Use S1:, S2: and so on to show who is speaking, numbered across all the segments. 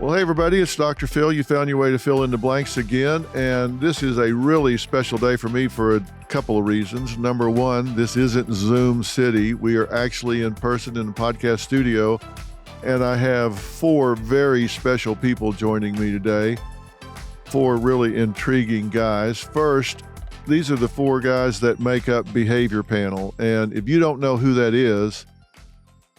S1: Well, hey, everybody, it's Dr. Phil. You found your way to fill in the blanks again, and this is a really special day for me for a couple of reasons. Number one, this isn't Zoom City. We are actually in person in the podcast studio, and I have four very special people joining me today, four really intriguing guys. First, these are the four guys that make up Behavior Panel, and if you don't know who that is,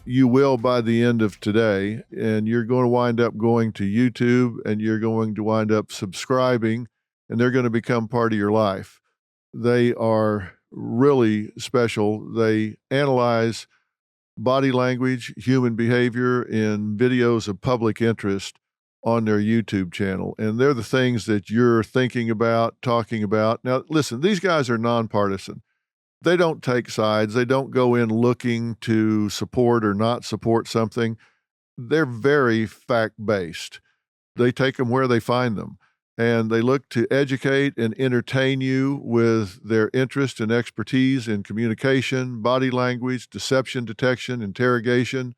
S1: you will by the end of today, and you're going to wind up going to YouTube, and you're going to wind up subscribing, and they're going to become part of your life. They are really special. They analyze body language, human behavior in videos of public interest on their YouTube channel, and they're the things that you're thinking about, talking about. Now, listen, these guys are nonpartisan. They don't take sides. They don't go in looking to support or not support something. They're very fact-based. They take them where they find them, and they look to educate and entertain you with their interest and expertise in communication, body language, deception detection, interrogation,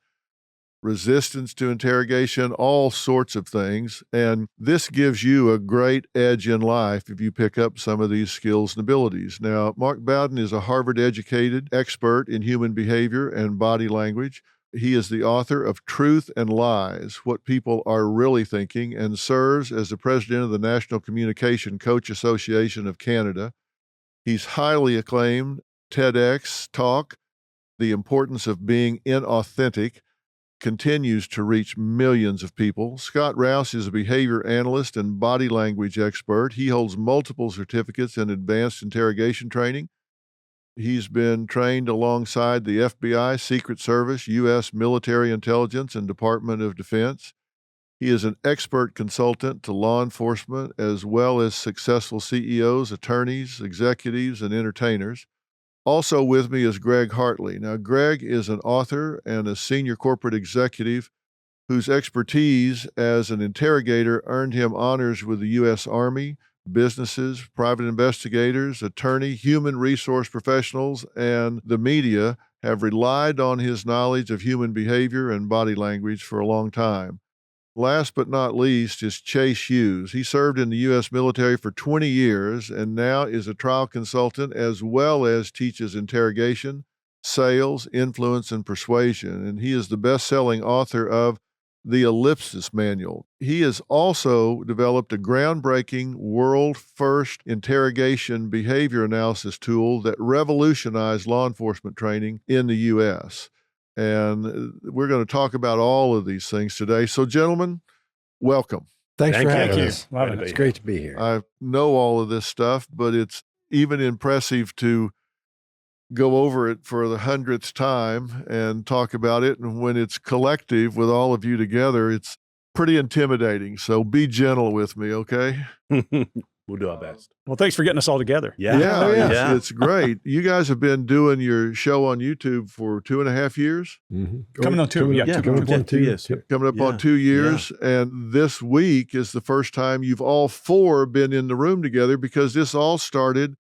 S1: resistance to interrogation, all sorts of things. And this gives you a great edge in life if you pick up some of these skills and abilities. Now, Mark Bowden is a Harvard-educated expert in human behavior and body language. He is the author of Truth and Lies, What People Are Really Thinking, and serves as the president of the National Communication Coach Association of Canada. He's highly acclaimed TEDx talk, The Importance of Being Inauthentic, continues to reach millions of people. Scott Rouse is a behavior analyst and body language expert. He holds multiple certificates in advanced interrogation training. He's been trained alongside the FBI, Secret Service, U.S. Military Intelligence, and Department of Defense. He is an expert consultant to law enforcement as well as successful CEOs, attorneys, executives, and entertainers. Also with me is Greg Hartley. Now, Greg is an author and a senior corporate executive whose expertise as an interrogator earned him honors with the U.S. Army, businesses, private investigators, attorney, human resource professionals, and the media have relied on his knowledge of human behavior and body language for a long time. Last but not least is Chase Hughes. He served in the U.S. military for 20 years and now is a trial consultant as well as teaches interrogation, sales, influence, and persuasion. And he is the best-selling author of The Ellipsis Manual. He has also developed a groundbreaking world-first interrogation behavior analysis tool that revolutionized law enforcement training in the U.S., and we're going to talk about all of these things today. So, gentlemen, welcome.
S2: Thanks for having
S3: you.
S2: us. It's great to be here.
S1: I know all of this stuff, but it's even impressive to go over it for the 100th time and talk about it. And when it's collective with all of you together, it's pretty intimidating. So be gentle with me, okay?
S3: We'll do our best.
S4: Well, thanks for getting us all together.
S1: Yeah. It's great. You guys have been doing your show on YouTube for 2.5 years?
S2: Mm-hmm.
S4: Coming on 2.
S2: Coming on 2 years.
S1: Coming up on 2 years. Yeah. And this week is the first time you've all four been in the room together because this all started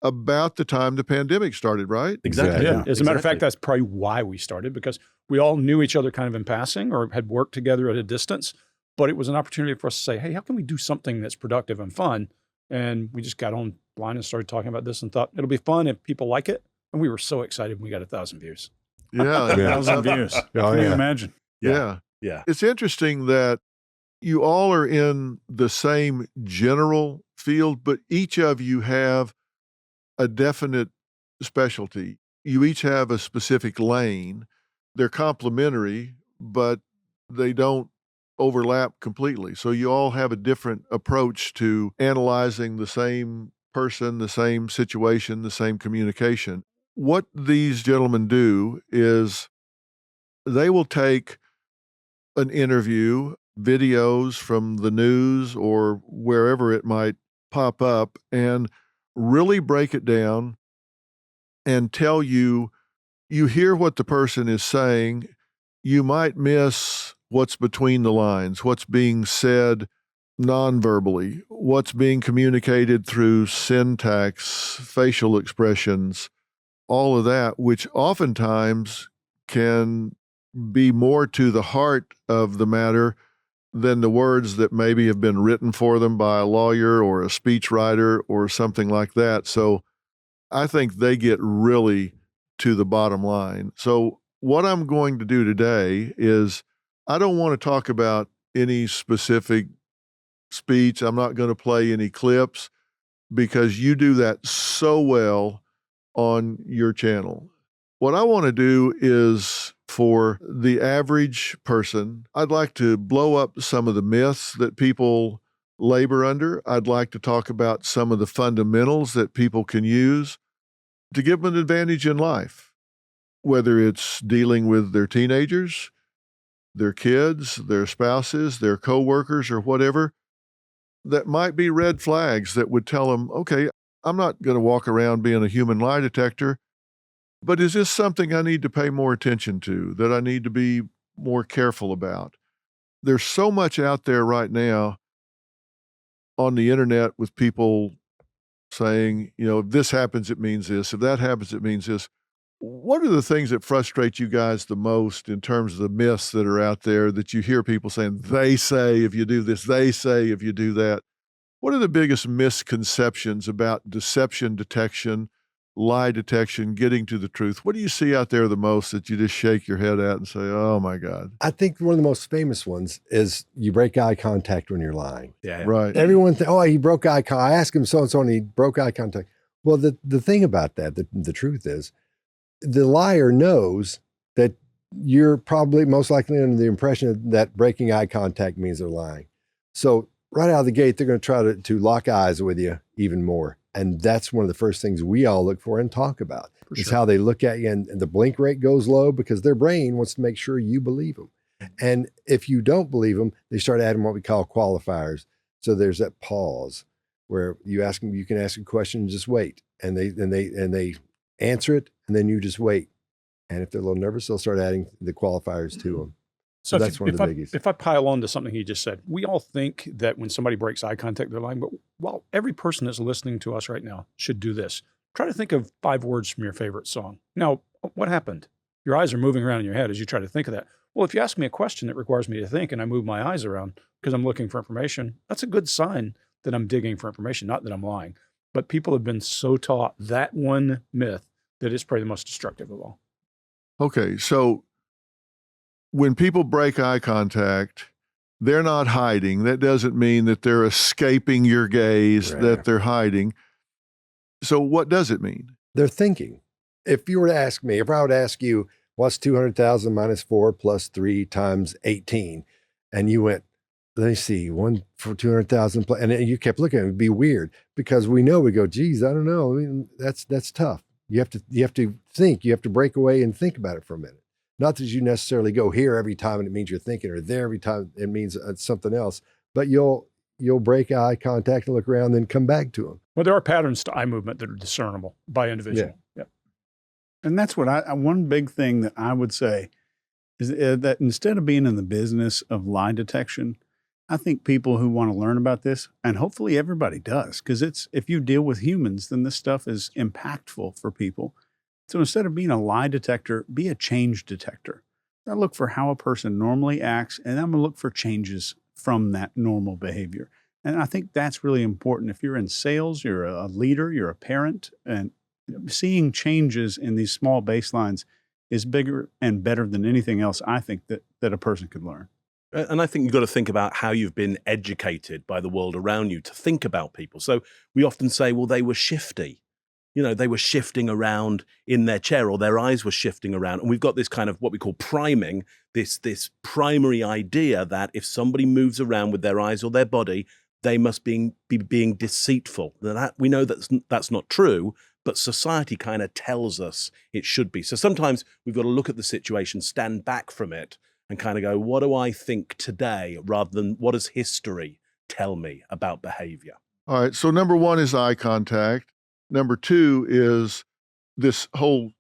S1: about the time the pandemic started, right?
S3: Exactly.
S4: Yeah. As a matter of fact, that's probably why we started, because we all knew each other kind of in passing or had worked together at a distance. But it was an opportunity for us to say, hey, how can we do something that's productive and fun? And we just got online and started talking about this and thought it'll be fun if people like it. And we were so excited when we got 1,000 views.
S1: Yeah.
S4: 1,000 views.
S2: Oh,
S4: Can you
S2: yeah.
S4: imagine?
S1: Yeah.
S3: Yeah.
S1: It's interesting that you all are in the same general field, but each of you have a definite specialty. You each have a specific lane. They're complementary, but they don't overlap completely. So you all have a different approach to analyzing the same person, the same situation, the same communication. What these gentlemen do is they will take an interview, videos from the news or wherever it might pop up, and really break it down and tell you, you hear what the person is saying, you might miss what's between the lines, what's being said non-verbally, what's being communicated through syntax, facial expressions, all of that, which oftentimes can be more to the heart of the matter than the words that maybe have been written for them by a lawyer or a speechwriter or something like that. So I think they get really to the bottom line. So what I'm going to do today is I don't want to talk about any specific speech. I'm not going to play any clips because you do that so well on your channel. What I want to do is for the average person, I'd like to blow up some of the myths that people labor under. I'd like to talk about some of the fundamentals that people can use to give them an advantage in life, whether it's dealing with their teenagers, their kids, their spouses, their coworkers, or whatever, that might be red flags that would tell them, okay, I'm not going to walk around being a human lie detector, but is this something I need to pay more attention to, that I need to be more careful about? There's so much out there right now on the internet with people saying, you know, if this happens, it means this. If that happens, it means this. What are the things that frustrate you guys the most in terms of the myths that are out there that you hear people saying, they say if you do this, they say if you do that? What are the biggest misconceptions about deception detection, lie detection, getting to the truth? What do you see out there the most that you just shake your head at and say, oh my God?
S2: I think one of the most famous ones is you break eye contact when you're lying.
S3: Yeah.
S1: Right.
S2: Everyone thinks, oh, he broke eye contact. I asked him so-and-so and he broke eye contact. Well, the thing about that, the truth is, the liar knows that you're probably most likely under the impression that breaking eye contact means they're lying. So right out of the gate, they're going to try to lock eyes with you even more. And that's one of the first things we all look for and talk about is how they look at you. And the blink rate goes low because their brain wants to make sure you believe them. And if you don't believe them, they start adding what we call qualifiers. So there's that pause where you ask them, you can ask a question and just wait. And they answer it, and then you just wait. And if they're a little nervous, they'll start adding the qualifiers to them. So that's one of the biggies.
S4: If I pile on to something he just said, we all think that when somebody breaks eye contact, they're lying. But while every person that's listening to us right now should do this, try to think of 5 words from your favorite song. Now, what happened? Your eyes are moving around in your head as you try to think of that. Well, if you ask me a question that requires me to think and I move my eyes around because I'm looking for information, that's a good sign that I'm digging for information, not that I'm lying. But people have been so taught that one myth that it's probably the most destructive of all.
S1: Okay, so when people break eye contact, they're not hiding. That doesn't mean that they're escaping your gaze, that they're hiding. So what does it mean?
S2: They're thinking. If you were to ask me, if I would ask you, what's 200,000 minus 4 plus 3 times 18? And you went, let me see, 1 for 200,000, and you kept looking, it would be weird because we go, geez, I don't know. I mean, that's tough. You have to think, you have to break away and think about it for a minute. Not that you necessarily go here every time and it means you're thinking, or there every time it means something else, but you'll break eye contact and look around, then come back to them.
S4: Well, there are patterns to eye movement that are discernible by individual.
S2: Yeah.
S5: And that's what one big thing that I would say is that instead of being in the business of lie detection, I think people who want to learn about this, and hopefully everybody does, because if you deal with humans, then this stuff is impactful for people. So instead of being a lie detector, be a change detector. I look for how a person normally acts, and I'm going to look for changes from that normal behavior. And I think that's really important. If you're in sales, you're a leader, you're a parent, and seeing changes in these small baselines is bigger and better than anything else I think that a person could learn.
S3: And I think you've got to think about how you've been educated by the world around you to think about people. So we often say, well, they were shifty. You know, they were shifting around in their chair, or their eyes were shifting around. And we've got this kind of what we call priming, this primary idea that if somebody moves around with their eyes or their body, they must be being deceitful. That we know that's not true, but society kind of tells us it should be. So sometimes we've got to look at the situation, stand back from it, and kind of go, what do I think today, rather than what does history tell me about behavior?
S1: All right, so number 1 is eye contact. Number 2 is this whole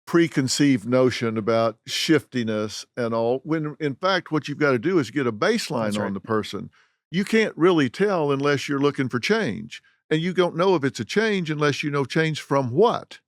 S1: preconceived notion about shiftiness and all, when in fact what you've got to do is get a baseline on the person. You can't really tell unless you're looking for change. And you don't know if it's a change unless you know change from what.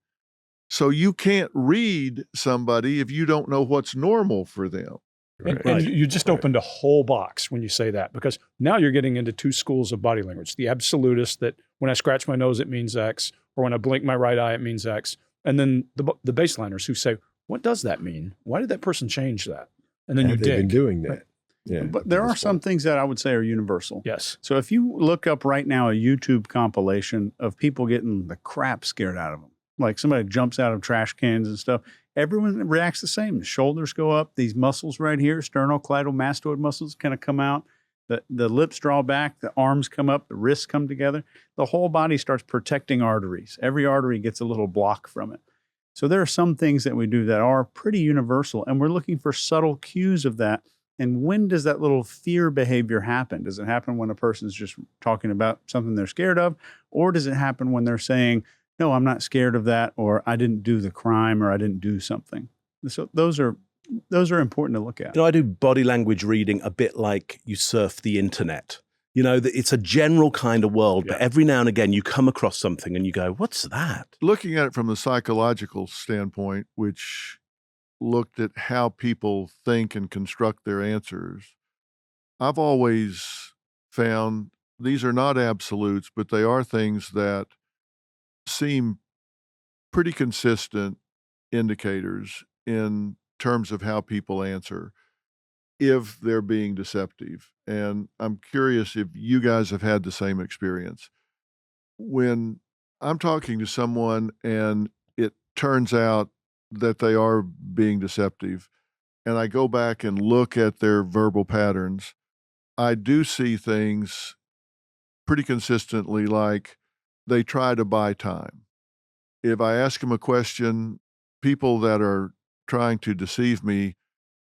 S1: So you can't read somebody if you don't know what's normal for them.
S4: And you just opened a whole box when you say that, because now you're getting into two schools of body language. The absolutist, that when I scratch my nose, it means X, or when I blink my right eye, it means X. And then the baseliners who say, what does that mean? Why did that person change that? And then you dig.
S2: They've been doing that.
S4: Right.
S2: Yeah.
S5: But there are some things that I would say are universal.
S4: Yes.
S5: So if you look up right now a YouTube compilation of people getting the crap scared out of them, like somebody jumps out of trash cans and stuff, everyone reacts the same. The shoulders go up, these muscles right here, sternocleidomastoid muscles kind of come out, the lips draw back, the arms come up, the wrists come together. The whole body starts protecting arteries. Every artery gets a little block from it. So there are some things that we do that are pretty universal, and we're looking for subtle cues of that. And when does that little fear behavior happen? Does it happen when a person's just talking about something they're scared of? Or does it happen when they're saying, no, I'm not scared of that, or I didn't do the crime, or I didn't do something? So those are important to look at.
S3: You know, I do body language reading a bit like you surf the internet. You know, it's a general kind of world, but every now and again you come across something and you go, what's that?
S1: Looking at it from the psychological standpoint, which looked at how people think and construct their answers, I've always found these are not absolutes, but they are things that seem pretty consistent indicators in terms of how people answer if they're being deceptive. And I'm curious if you guys have had the same experience. When I'm talking to someone and it turns out that they are being deceptive, and I go back and look at their verbal patterns, I do see things pretty consistently, like they try to buy time. If I ask them a question, people that are trying to deceive me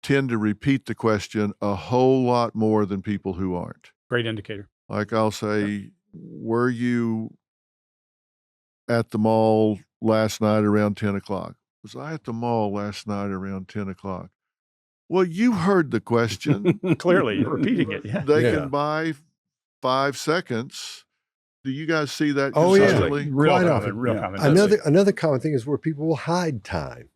S1: tend to repeat the question a whole lot more than people who aren't.
S4: Great indicator.
S1: Like I'll say, were you at the mall last night around 10 o'clock? Was I at the mall last night around 10 o'clock? Well, you heard the question.
S4: Clearly, you're repeating it. Yeah.
S1: They can buy 5 seconds. Do you guys see that
S2: Oh, yeah.
S1: consistently?
S4: Real
S2: Quite
S4: common,
S2: often.
S4: real common.
S2: Another common thing is where people will hide time.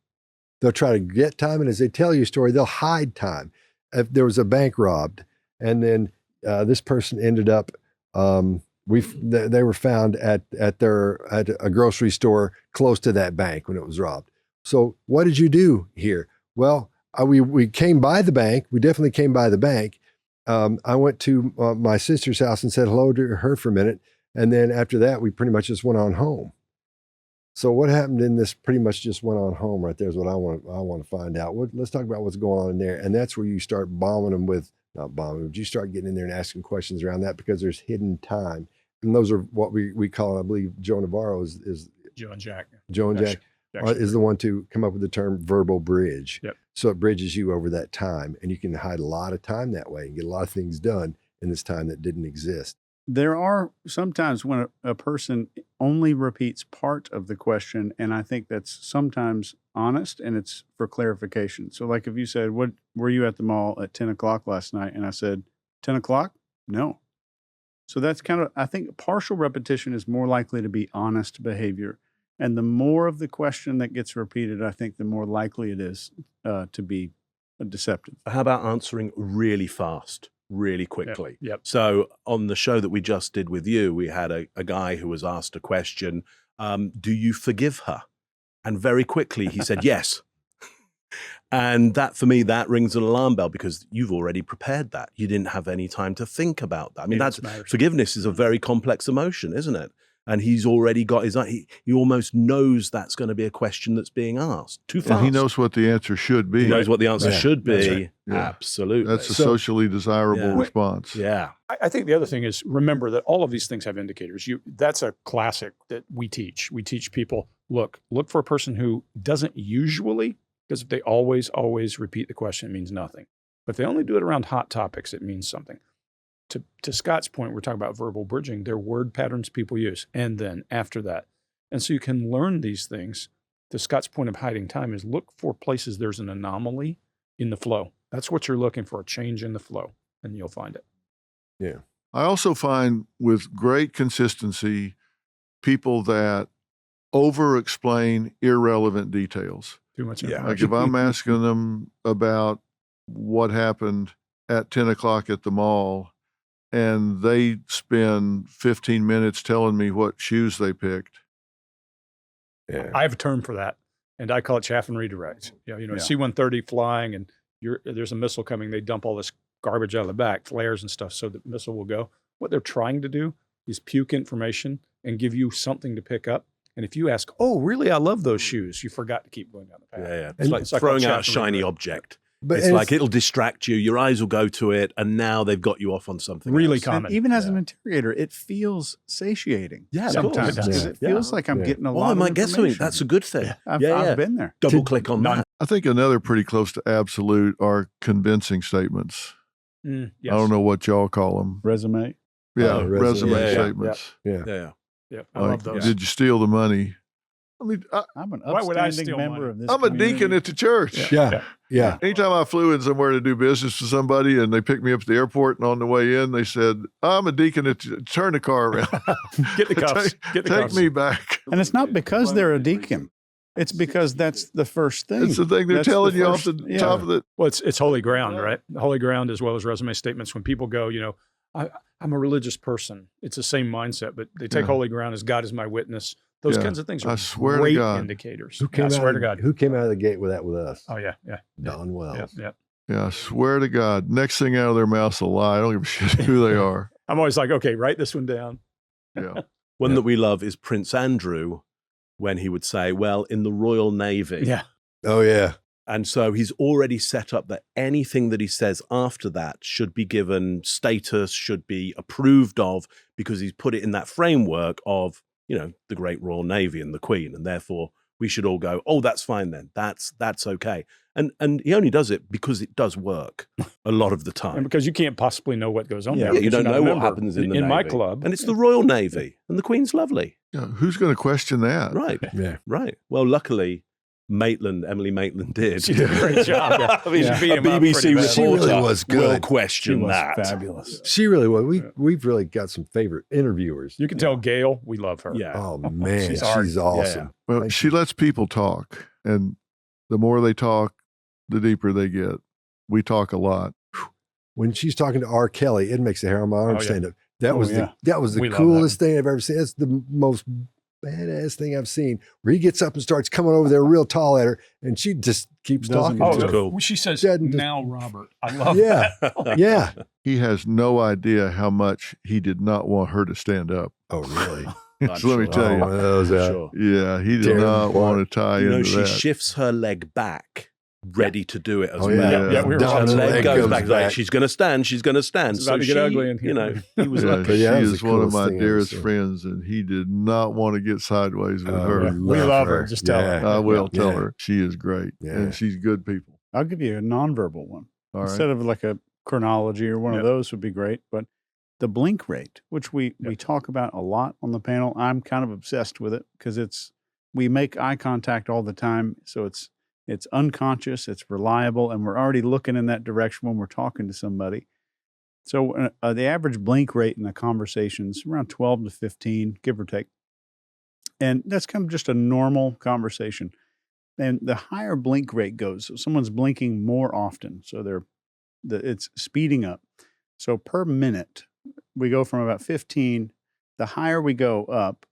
S2: They'll try to get time, and as they tell you a story, they'll hide time. If there was a bank robbed, and then this person ended up, they were found at a grocery store close to that bank when it was robbed. So what did you do here? Well, we came by the bank. We definitely came by the bank. I went to my sister's house and said hello to her for a minute. And then after that, we pretty much just went on home. So what happened in this pretty much just went on home right there is what I want to find out. Let's talk about what's going on in there. And that's where you start bombing them with, not bombing, but you start getting in there and asking questions around that, because there's hidden time. And those are what we call, I believe, Joe Navarro is
S4: Joe and Jack.
S2: Joe and Jack is the one to come up with the term verbal bridge.
S4: Yep.
S2: So it bridges you over that time, and you can hide a lot of time that way and get a lot of things done in this time that didn't exist.
S5: There are sometimes when a person only repeats part of the question, and I think that's sometimes honest and it's for clarification. So like if you said, "What were you at the mall at 10 o'clock last night?" And I said, 10 o'clock? No. So that's kind of, I think partial repetition is more likely to be honest behavior. And the more of the question that gets repeated, I think the more likely it is to be deceptive.
S3: How about answering really fast, really quickly?
S4: Yep.
S3: So on the show that we just did with you, we had a guy who was asked a question, do you forgive her? And very quickly he said, yes. And that, for me, that rings an alarm bell, because you've already prepared that. You didn't have any time to think about that. I mean, forgiveness is a very complex emotion, isn't it? And he's already got he almost knows that's going to be a question that's being asked too fast.
S1: And he knows what the answer should be.
S3: He knows what the answer should be.
S1: Right. Yeah.
S3: Absolutely.
S1: That's a socially desirable response.
S3: Yeah.
S4: I think the other thing is, remember that all of these things have indicators. That's a classic that we teach. We teach people, look for a person who doesn't usually, because if they always repeat the question, it means nothing. But if they only do it around hot topics, it means something. To Scott's point, we're talking about verbal bridging. They're word patterns people use, and then after that. And so you can learn these things. To Scott's point of hiding time is look for places there's an anomaly in the flow. That's what you're looking for, a change in the flow, and you'll find it.
S2: Yeah.
S1: I also find with great consistency people that over-explain irrelevant details.
S4: Too much
S3: Yeah.
S4: information.
S1: Like if I'm asking them about what happened at 10 o'clock at the mall, and they spend 15 minutes telling me what shoes they picked.
S2: Yeah.
S4: I have a term for that, and I call it chaff and redirect. C-130 flying, and there's a missile coming. They dump all this garbage out of the back, flares and stuff, so the missile will go. What they're trying to do is puke information and give you something to pick up. And if you ask, oh, really, I love those shoes, you forgot to keep going down the path.
S3: Yeah.
S4: It's
S3: It's like throwing out a
S4: chaff and
S3: shiny
S4: redirect.
S3: object.
S2: But
S3: It's like it'll distract you. Your eyes will go to it, and now they've got you off on something
S4: Really
S3: else.
S4: common.
S5: And even as an interrogator, it feels satiating.
S3: Yeah, of
S4: Sometimes
S3: course.
S4: it does.
S5: Because it feels like I'm
S2: Yeah.
S5: getting a
S3: Oh,
S5: lot
S3: I
S5: of
S3: might get something.
S5: information.
S3: That's a good thing.
S5: I've been there.
S3: Double click on that.
S1: I think another pretty close to absolute are convincing statements.
S4: Yes.
S1: I don't know what y'all call them.
S5: Resume.
S1: Yeah,
S2: Oh,
S1: resume
S3: yeah.
S1: statements.
S2: Yeah.
S3: Yeah.
S4: Yeah, I
S1: Like,
S4: love those.
S1: did you steal the money? I mean,
S5: I'm an
S4: Why would I
S5: upstanding
S4: steal
S5: member
S4: money?
S5: of this
S1: I'm a
S5: community.
S1: deacon at the church.
S2: Yeah.
S1: Anytime I flew in somewhere to do business with somebody and they picked me up at the airport, and on the way in, they said, I'm a deacon at turn the car around.
S4: Get the cuffs. Get the
S1: Take
S4: cuffs.
S1: me back.
S5: And it's not because they're a deacon. It's because that's the first thing.
S1: It's the thing they're
S5: That's the
S1: telling you off
S5: first-
S1: the
S5: yeah.
S1: top of the.
S4: Well, it's holy ground, right? Holy ground as well as resume statements. When people go, I'm a religious person. It's the same mindset, but they take
S1: Yeah.
S4: holy ground as God is my witness. Those
S1: Yeah.
S4: kinds of things are
S1: I swear to
S4: great
S1: God.
S4: indicators.
S2: Who came
S4: I
S2: out
S4: swear
S2: of,
S4: to God.
S2: Who came out of the gate with that with us?
S4: Oh yeah, yeah,
S2: Don Wells.
S4: yeah.
S1: Yeah, I swear to God, next thing out of their mouth's a lie. I don't give a shit who they are.
S4: I'm always like, okay, write this one down.
S1: Yeah.
S3: One
S2: Yeah.
S3: that we love is Prince Andrew, when he would say, well, in the Royal Navy.
S4: Yeah,
S2: Oh, yeah.
S3: And so he's already set up that anything that he says after that should be given status, should be approved of, because he's put it in that framework of, the great Royal Navy and the Queen. And therefore we should all go, oh, that's fine then. That's okay. And he only does it because it does work a lot of the
S4: and
S3: time.
S4: because you can't possibly know what goes on
S5: Yeah,
S4: there.
S3: Yeah, you
S4: because
S3: don't
S4: you're not
S3: know
S4: a
S3: what
S4: member.
S3: happens in the
S4: in my
S3: Navy.
S4: club.
S3: And it's the Royal Navy, and the Queen's lovely.
S1: Yeah. Who's going to question that?
S3: Right,
S2: Yeah.
S3: right. Well, luckily, Emily Maitland did.
S4: She did a great job. Yeah.
S3: I mean,
S4: She beat
S3: a
S4: him up
S3: BBC
S4: pretty bad.
S2: She really
S3: reporter
S2: was
S3: will
S2: good.
S5: She
S3: question
S5: was
S3: that.
S5: fabulous.
S2: She really was. We've really got some favorite interviewers.
S4: You can tell Gail, we love her.
S3: Yeah.
S2: Oh, man.
S4: She's
S2: She's,
S4: hard.
S2: awesome.
S1: Well,
S2: Thank
S1: she lets people talk, and the more they talk, the deeper they get. We talk a lot.
S2: When she's talking to R. Kelly, it makes the hair on my arm
S4: Oh, yeah.
S2: stand up. That
S5: Oh,
S2: was
S5: yeah.
S2: the
S4: We love
S2: coolest thing I've ever seen. That's the most badass thing I've seen. Where he gets up and starts coming over there real tall at her, and she just keeps
S5: Doesn't
S2: talking
S4: Oh,
S2: to
S3: That's
S2: her.
S3: cool.
S4: she says,
S2: Doesn't-
S4: now, Robert. I love
S2: Yeah.
S4: that.
S2: Yeah.
S1: He has no idea how much he did not want her to stand up.
S2: Oh, really?
S3: I'm
S1: So let me
S3: sure.
S1: tell you.
S2: Oh, those,
S3: Sure.
S1: Yeah, he did
S2: Tearing
S1: not
S2: apart.
S1: want to tie into
S3: She
S1: that.
S3: shifts her leg back, ready to do it as
S2: Oh,
S3: well.
S2: yeah.
S4: Yeah, we were
S2: Down
S3: Her
S2: the
S4: watching
S3: leg
S2: leg
S3: goes
S2: comes
S3: back.
S2: back.
S3: She's going to stand. She's going to stand.
S4: It's about to get ugly in here.
S3: He was
S1: Yeah,
S3: lucky.
S2: But yeah,
S1: she
S2: that was
S1: is
S2: the
S1: one of
S2: coolest
S1: my
S2: thing I've ever
S1: dearest
S2: seen.
S1: friends, and he did not want to get sideways with
S2: Oh,
S1: her.
S4: We love her. Just tell her.
S1: I will tell
S2: Yeah.
S1: her. She is great,
S2: Yeah.
S1: and she's good people.
S5: I'll give you a nonverbal one.
S1: All right.
S5: Instead of like a chronology or one
S4: Yep.
S5: of those would be great. But the blink rate, which we talk about a lot on the panel, I'm kind of obsessed with it because we make eye contact all the time. So it's unconscious, it's reliable, and we're already looking in that direction when we're talking to somebody. So the average blink rate in a conversation is around 12 to 15, give or take. And that's kind of just a normal conversation. And the higher blink rate goes, so someone's blinking more often. So it's speeding up. So per minute, we go from about 15. The higher we go up,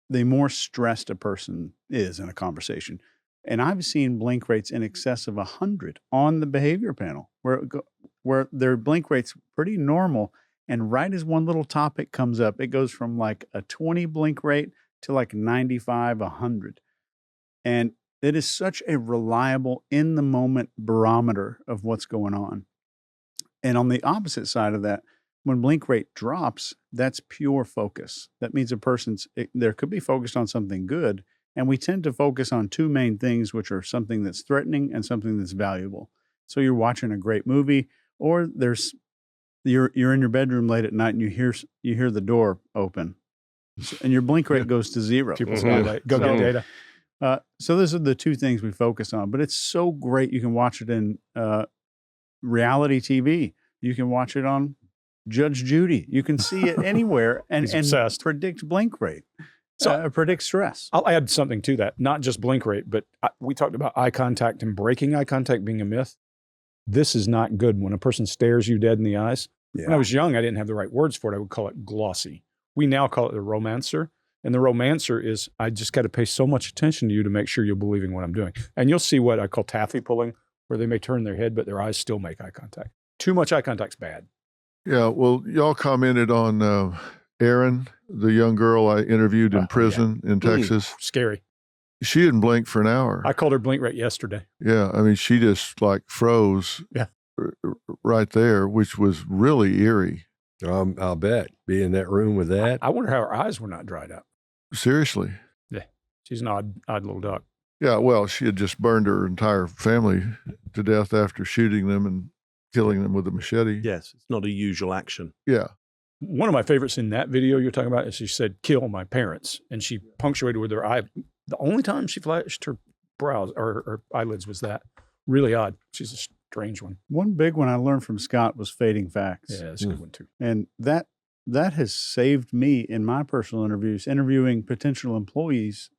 S5: the more stressed a person is in a conversation. And I've seen blink rates in excess of 100 on the behavior panel, where their blink rate's pretty normal. And right as one little topic comes up, it goes from like a 20 blink rate to like 95, 100. And it is such a reliable, in the moment barometer of what's going on. And on the opposite side of that, when blink rate drops, that's pure focus. That means there could be focused on something good. And we tend to focus on two main things, which are something that's threatening and something that's valuable. So you're watching a great movie, or you're in your bedroom late at night and you hear the door open, and your blink rate goes to 0.
S4: People
S3: Mhm.
S4: say, go get data.
S5: So those are the two things we focus on. But it's so great. You can watch it in reality TV. You can watch it on Judge Judy. You can see it anywhere and
S4: He's obsessed.
S5: predict blink rate.
S4: So-
S5: Predict stress.
S4: I'll add something to that, not just blink rate, but we talked about eye contact and breaking eye contact being a myth. this is not good. When a person stares you dead in the eyes.
S2: Yeah.
S4: When I was young, I didn't have the right words for it. I would call it glossy. We now call it the romancer. And the romancer is, I just got to pay so much attention to you to make sure you're believing what I'm doing. And you'll see what I call taffy pulling, where they may turn their head, but their eyes still make eye contact. Too much eye contact's bad.
S1: Yeah, well, y'all commented on Erin, the young girl I interviewed in prison in Texas.
S4: Scary.
S1: She didn't blink for an hour.
S4: I called her blink right yesterday.
S1: Yeah, I mean, she just like froze right there, which was really eerie.
S2: I'll bet. Be in that room with that.
S4: I wonder how her eyes were not dried up.
S1: Seriously.
S4: Yeah, she's an odd little duck.
S1: Yeah, well, she had just burned her entire family to death after shooting them and killing them with a machete.
S3: Yes, it's not a usual action.
S1: Yeah.
S4: One of my favorites in that video you're talking about is she said, kill my parents. And she punctuated with her eye. The only time she flashed her brows or her eyelids was that. Really odd. She's a strange one.
S5: One big one I learned from Scott was fading facts.
S4: Yeah, that's a good one too.
S5: And that has saved me in my personal interviews, interviewing potential employees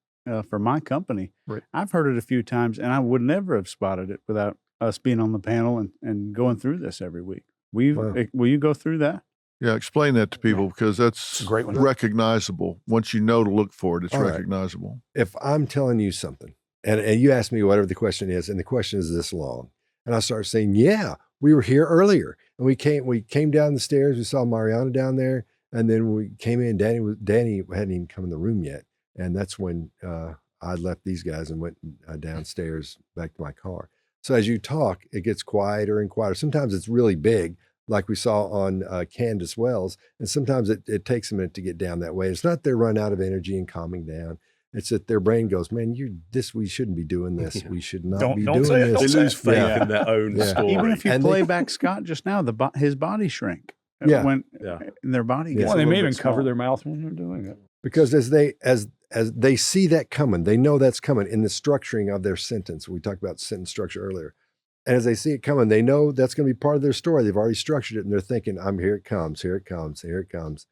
S5: for my company.
S4: Right.
S5: I've heard it a few times, and I would never have spotted it without us being on the panel and going through this every week. Will you go through that?
S1: Yeah, explain that to people because that's
S4: a great one.
S1: Recognizable. Once you know to look for it, it's
S2: All right.
S1: recognizable.
S2: If I'm telling you something, and you ask me whatever the question is, and the question is this long, and I start saying, yeah, we were here earlier, and we came down the stairs, we saw Mariana down there, and then we came in, Danny hadn't even come in the room yet, and that's when I left these guys and went downstairs back to my car. So as you talk, it gets quieter and quieter. Sometimes it's really big, like we saw on Candace Wells, and sometimes it takes a minute to get down that way. It's not they're run out of energy and calming down. It's that their brain goes, man, we shouldn't be doing this. We should not be doing this.
S3: They lose faith in their own story.
S5: Even if you play back Scott just now, his body shrank. When their body gets
S4: they may even
S5: small.
S4: cover their mouth when they're doing it.
S2: Because as they see that coming, they know that's coming in the structuring of their sentence. We talked about sentence structure earlier. And as they see it coming, they know that's going to be part of their story. They've already structured it, and they're thinking, here it comes, here it comes, here it comes.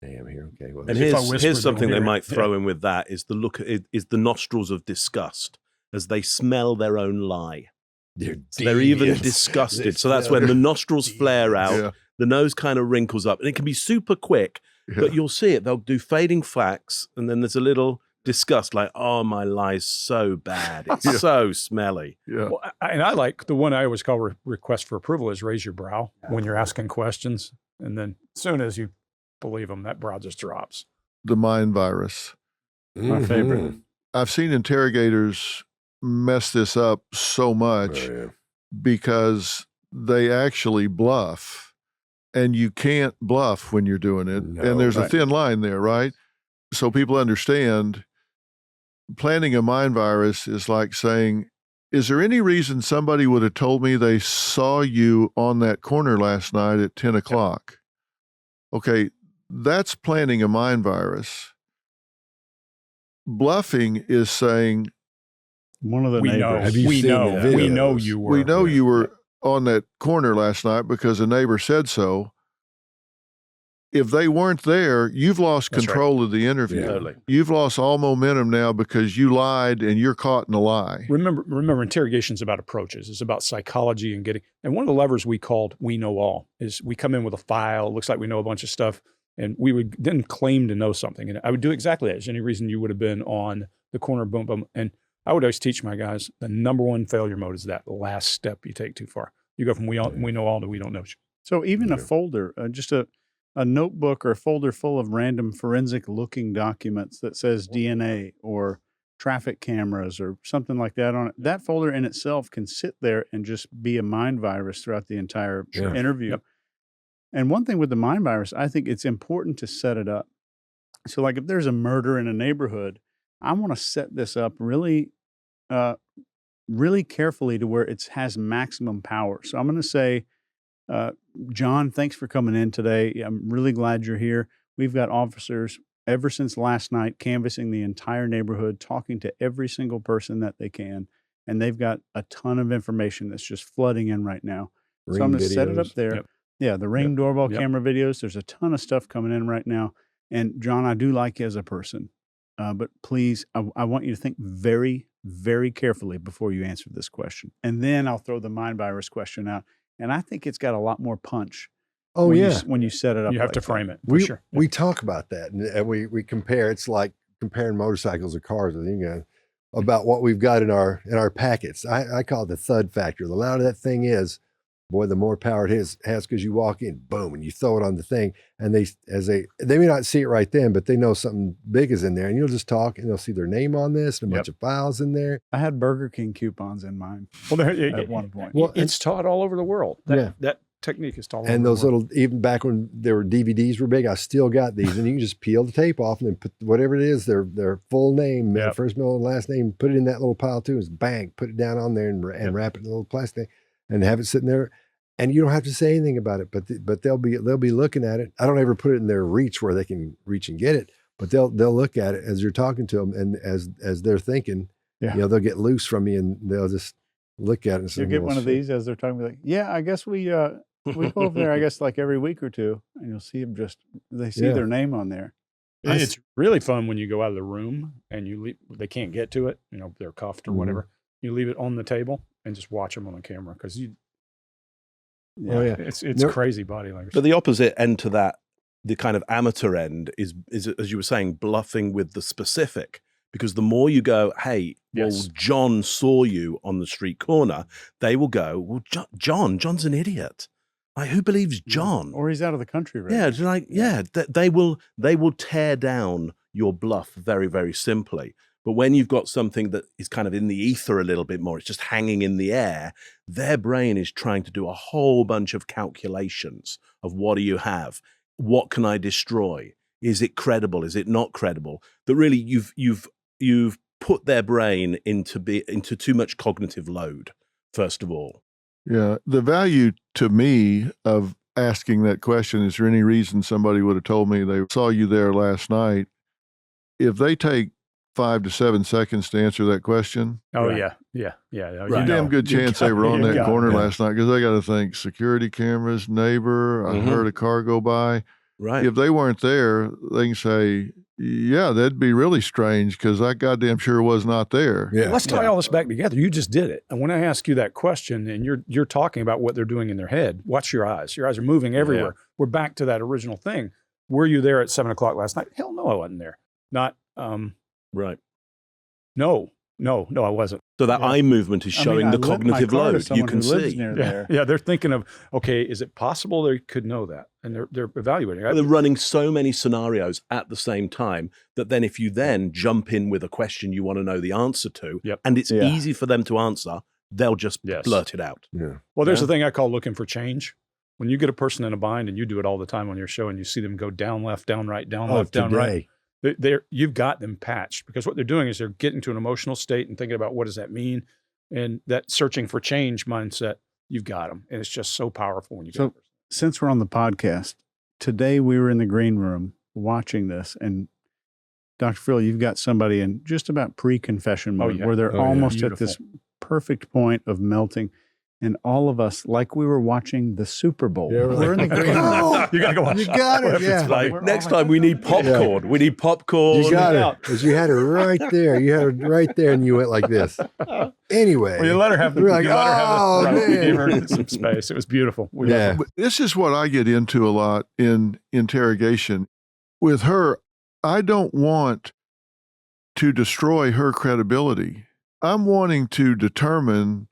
S2: Damn, here, okay. Well,
S3: and here's something they might throw in with that is the nostrils of disgust as they smell their own lie. They're even disgusted. So that's when the nostrils flare out, the nose kind of wrinkles up, and it can be super quick, but you'll see it. They'll do fading facts, and then there's a little disgust, like, oh, my lie's so bad. It's so smelly.
S1: Yeah.
S4: Well, and I like the one I always call request for approval is raise your brow when you're asking questions. And then as soon as you believe them, that brow just drops.
S1: The mind virus.
S5: My favorite.
S1: I've seen interrogators mess this up so much because they actually bluff, and you can't bluff when you're doing it.
S2: No,
S1: and there's a thin line there, right? So people understand planning a mind virus is like saying, is there any reason somebody would have told me they saw you on that corner last night at 10 o'clock? Okay, that's planning a mind virus. Bluffing is saying,
S5: one of the
S4: we
S5: neighbors.
S4: know,
S2: Have you
S4: we
S2: seen
S4: know,
S2: the
S4: we know
S2: videos?
S4: you were.
S1: we know you were on that corner last night because a neighbor said so. If they weren't there, you've lost
S4: That's
S1: control of the interview.
S2: Yeah.
S3: Totally.
S1: You've lost all momentum now because you lied and you're caught in a lie.
S4: Remember, interrogation's about approaches. It's about psychology and and one of the levers we called We Know All is we come in with a file. It looks like we know a bunch of stuff, and we would then claim to know something. And I would do exactly that. There's any reason you would have been on the corner, boom, boom. And I would always teach my guys, the number one failure mode is that last step you take too far. You go from we know all to we don't know.
S5: So even a folder, just a notebook or a folder full of random forensic looking documents that says DNA or traffic cameras or something like that on it, that folder in itself can sit there and just be a mind virus throughout the entire interview.
S4: Yep.
S5: And one thing with the mind virus, I think it's important to set it up. So like if there's a murder in a neighborhood, I want to set this up really, really carefully to where it has maximum power. So I'm going to say, John, thanks for coming in today. I'm really glad you're here. We've got officers ever since last night canvassing the entire neighborhood, talking to every single person that they can. And they've got a ton of information that's just flooding in right now. So I'm going to set it up there.
S4: Yep.
S5: Yeah, the Ring doorbell camera videos. There's a ton of stuff coming in right now. And John, I do like you as a person. But please, I want you to think very, very carefully before you answer this question. And then I'll throw the mind virus question out. And I think it's got a lot more punch.
S2: Oh,
S5: when
S2: yeah.
S5: when you set it up.
S4: You have
S5: like
S4: to
S5: that.
S4: frame it. For
S2: We
S4: sure.
S2: we talk about that, and we compare. It's like comparing motorcycles or cars. I think about what we've got in our packets. I call it the thud factor. The louder that thing is, boy, the more power it has because you walk in, boom, and you throw it on the thing, and they may not see it right then, but they know something big is in there, and you'll just talk, and they'll see their name on this and a bunch of files in there.
S5: I had Burger King coupons in mine
S4: Well,
S5: at one point.
S2: Well,
S4: it's taught all over the world. That technique is taught all over
S2: And
S4: the
S2: those
S4: world.
S2: little, even back when there were DVDs were big, I still got these, and you can just peel the tape off and then put whatever it is, their full name, their first, middle, and last name, put it in that little pile too. It's bang, put it down on there and wrap it in a little plastic and have it sitting there. And you don't have to say anything about it, but they'll be looking at it. I don't ever put it in their reach where they can reach and get it, but they'll look at it as you're talking to them, and as they're thinking, they'll get loose from you and they'll just look at it and say,
S5: You get one of these as they're talking, like, yeah, I guess we go over there, I guess like every week or two, and you'll see them they see their name on there.
S4: It's really fun when you go out of the room and you leave, they can't get to it, they're cuffed or whatever. You leave it on the table and just watch them on the camera because it's crazy body language.
S3: But the opposite end to that, the kind of amateur end is as you were saying, bluffing with the specific. Because the more you go, hey, well, John saw you on the street corner, they will go, well, John's an idiot. Like, who believes John?
S5: Or he's out of the country, right?
S3: Yeah, it's like, they will tear down your bluff very, very simply. But when you've got something that is kind of in the ether a little bit more, it's just hanging in the air, their brain is trying to do a whole bunch of calculations of what do you have? What can I destroy? Is it credible? Is it not credible? That really you've put their brain into too much cognitive load, first of all.
S1: Yeah. The value to me of asking that question, is there any reason somebody would have told me they saw you there last night? If they take 5 to 7 seconds to answer that question.
S4: Oh,
S3: right.
S4: Yeah.
S1: Right. Damn good chance they were on that corner last night, because they got to think security cameras, neighbor, I heard a car go by.
S3: Right.
S1: If they weren't there, they can say, yeah, that'd be really strange because I goddamn sure was not there.
S2: Yeah.
S4: Let's tie all this back together. You just did it. And when I ask you that question and you're talking about what they're doing in their head, watch your eyes. Your eyes are moving everywhere. Yeah. We're back to that original thing. Were you there at 7:00 last night? Hell no, I wasn't there. Not,
S3: right.
S4: No, I wasn't.
S3: So that eye movement is showing the cognitive load. You can see.
S4: Yeah, they're thinking of, okay, is it possible they could know that? And they're evaluating.
S3: They're running so many scenarios at the same time that then if you then jump in with a question you want to know the answer to, and it's easy for them to answer, they'll just blurt it out.
S2: Yeah.
S4: Well, there's a thing I call looking for change. When you get a person in a bind, and you do it all the time on your show, and you see them go down left, down right, down left, down right. You've got them patched, because what they're doing is they're getting to an emotional state and thinking about what does that mean, and that searching for change mindset. You've got them, and it's just so powerful when you get them.
S5: Since we're on the podcast today, we were in the green room watching this, and Dr. Phil, you've got somebody in just about pre-confession mode where they're almost at this perfect point of melting. And all of us, like we were watching the Super Bowl. Yeah, we're in the green room.
S4: You got to go watch.
S2: You got it. Yeah.
S3: Like, next time we need popcorn. Yeah. We need popcorn.
S2: You got it. Because you had her right there. You had her right there, and you went like this. Anyway.
S4: Well, you let her have the.
S2: We're like, oh, man.
S4: We gave her some space. It was beautiful.
S1: But this is what I get into a lot in interrogation. With her, I don't want to destroy her credibility. I'm wanting to determine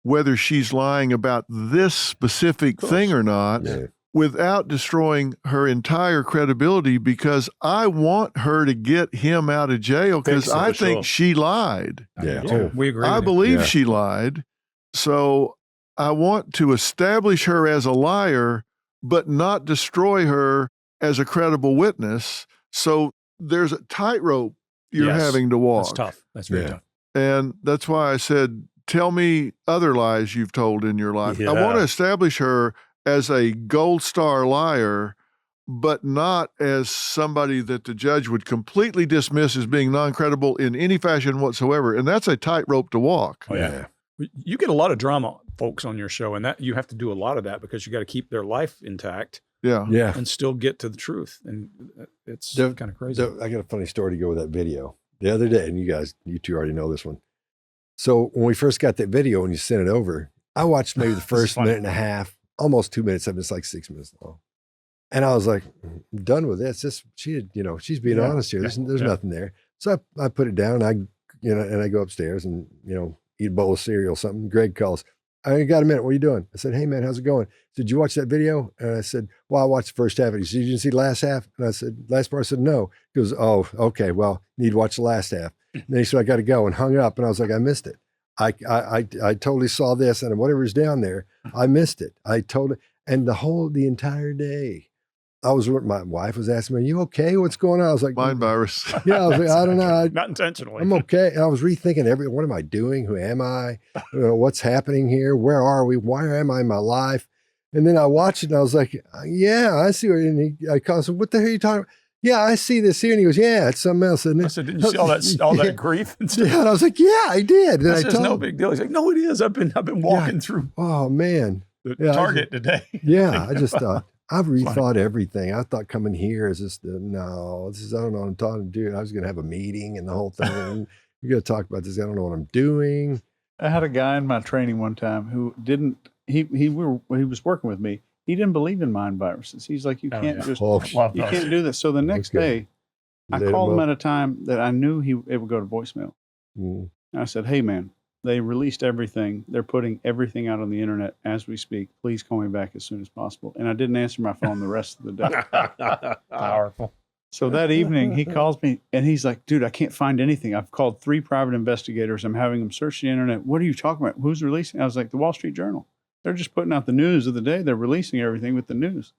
S1: whether she's lying about this specific thing or not, without destroying her entire credibility, because I want her to get him out of jail, because I think she lied.
S4: We agree.
S1: I believe she lied. So I want to establish her as a liar, but not destroy her as a credible witness. So there's a tightrope you're having to walk.
S4: That's tough. That's very tough.
S1: And that's why I said, tell me other lies you've told in your life. I want to establish her as a gold star liar, but not as somebody that the judge would completely dismiss as being non-credible in any fashion whatsoever. And that's a tightrope to walk.
S4: Oh, yeah. You get a lot of drama folks on your show, and that you have to do a lot of that because you got to keep their life intact.
S1: Yeah.
S2: Yeah.
S4: and still get to the truth. And it's
S2: The-
S4: kind of crazy.
S2: I got a funny story to go with that video. The other day, and you two already know this one. So when we first got that video and you sent it over, I watched maybe the first
S4: funny.
S2: minute and a half, almost 2 minutes of it. It's like 6 minutes long. And I was like, I'm done with this. She's being
S5: Yeah.
S2: honest here. There's
S4: Yeah.
S2: nothing there. So I put it down. And I go upstairs and, eat a bowl of cereal or something. Greg calls. I got a minute. What are you doing? I said, hey man, how's it going? He said, did you watch that video? And I said, well, I watched the first half of it. He said, you didn't see the last half? And I said, last part? I said, no. He goes, oh, okay. Well, you need to watch the last half. And then he said, I got to go, and hung up. And I was like, I missed it. I totally saw this, and whatever's down there, I missed it. And the entire day, my wife was asking me, are you okay? What's going on? I was like,
S1: Mind virus.
S2: yeah, I was like, I don't know.
S4: Not intentionally.
S2: I'm okay. And I was rethinking what am I doing? Who am I? What's happening here? Where are we? Why am I in my life? And then I watched it and I was like, yeah, I see. And I called and said, what the hell are you talking about? Yeah, I see this here. And he goes, yeah, it's something else. And
S4: I said, didn't you see all that grief? And stuff?
S2: yeah, and I was like, yeah, I did. And
S4: I
S2: I
S4: said,
S2: told
S4: no
S2: him,
S4: big deal. He's like, no, it is. I've been walking through
S2: oh man.
S4: the
S2: Yeah,
S4: Target today.
S2: Yeah, I just thought, I've rethought everything. I thought coming here is just, I don't know what I'm talking to do. I was going to have a meeting and the whole thing. And you're going to talk about this. I don't know what I'm doing.
S5: I had a guy in my training one time who he was working with me. He didn't believe in mind viruses. He's like, you can't
S4: Love
S5: you
S4: those.
S5: can't do this. So the next
S2: Okay.
S5: day, I
S2: Lit
S5: called
S2: him
S5: him
S2: up.
S5: at a time that I knew it would go to voicemail.
S2: Mm.
S5: And I said, hey man, they released everything. They're putting everything out on the internet as we speak. Please call me back as soon as possible. And I didn't answer my phone the rest of the day.
S4: Powerful.
S5: So that evening he calls me and he's like, dude, I can't find anything. I've called 3 private investigators. I'm having them search the internet. What are you talking about? Who's releasing? I was like, the Wall Street Journal. They're just putting out the news of the day. They're releasing everything with the news.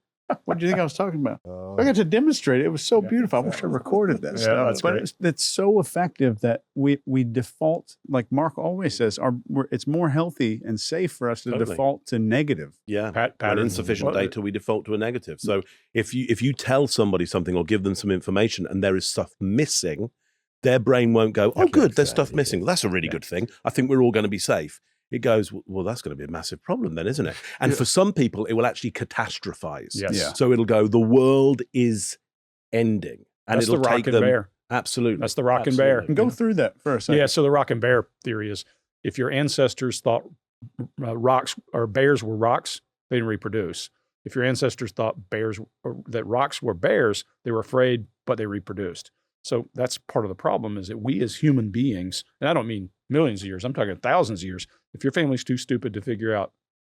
S5: What do you think I was talking about? I got to demonstrate it. It was so beautiful. I wish I recorded that
S4: Yeah,
S5: stuff.
S4: that's
S5: But
S4: great.
S5: it's so effective that we default, like Mark always says, it's more healthy and safe for us to
S3: Totally.
S5: default to negative.
S3: Yeah, when
S4: Patterns.
S3: insufficient
S4: Well,
S3: data, we default to a negative. So if you tell somebody something or give them some information and there is stuff missing, their brain won't go, oh, good, there's stuff missing. That's a really good thing. I think we're all going to be safe. It goes, well, that's going to be a massive problem then, isn't it? And for some people, it will actually catastrophize.
S4: Yes.
S5: Yeah.
S3: So it'll go, the world is ending. And
S4: That's the
S3: it'll
S4: rock
S3: take
S4: and
S3: them.
S4: bear.
S3: Absolutely.
S4: That's the rock and bear.
S5: And go through that for a second.
S4: Yeah. So the rock and bear theory is if your ancestors thought rocks or bears were rocks, they didn't reproduce. If your ancestors thought that rocks were bears, they were afraid, but they reproduced. So that's part of the problem is that we as human beings, and I don't mean millions of years, I'm talking thousands of years. If your family's too stupid to figure out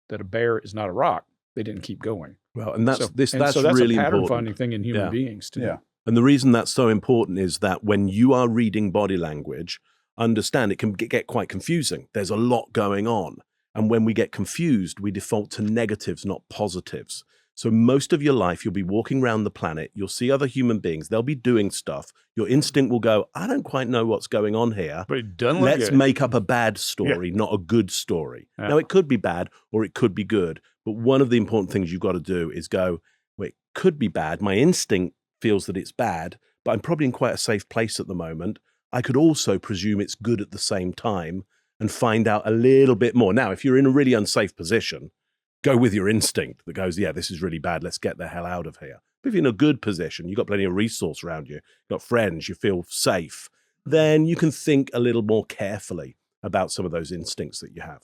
S4: that a bear is not a rock, they didn't keep going.
S3: Well, and that's
S4: So
S3: that's
S4: a
S3: really
S4: pattern
S3: important.
S4: finding thing in human
S3: Yeah.
S4: beings to do.
S5: Yeah.
S3: And the reason that's so important is that when you are reading body language, understand it can get quite confusing. There's a lot going on. And when we get confused, we default to negatives, not positives. So most of your life, you'll be walking around the planet. You'll see other human beings. They'll be doing stuff. Your instinct will go, I don't quite know what's going on here.
S4: But it doesn't look
S3: Let's
S4: good.
S3: make up a bad story, not a good story.
S4: Yeah.
S3: Now, it could be bad or it could be good. But one of the important things you've got to do is go, well, it could be bad. My instinct feels that it's bad, but I'm probably in quite a safe place at the moment. I could also presume it's good at the same time and find out a little bit more. Now, if you're in a really unsafe position, go with your instinct that goes, yeah, this is really bad. Let's get the hell out of here. But if you're in a good position, you've got plenty of resource around you, you've got friends, you feel safe, then you can think a little more carefully about some of those instincts that you have.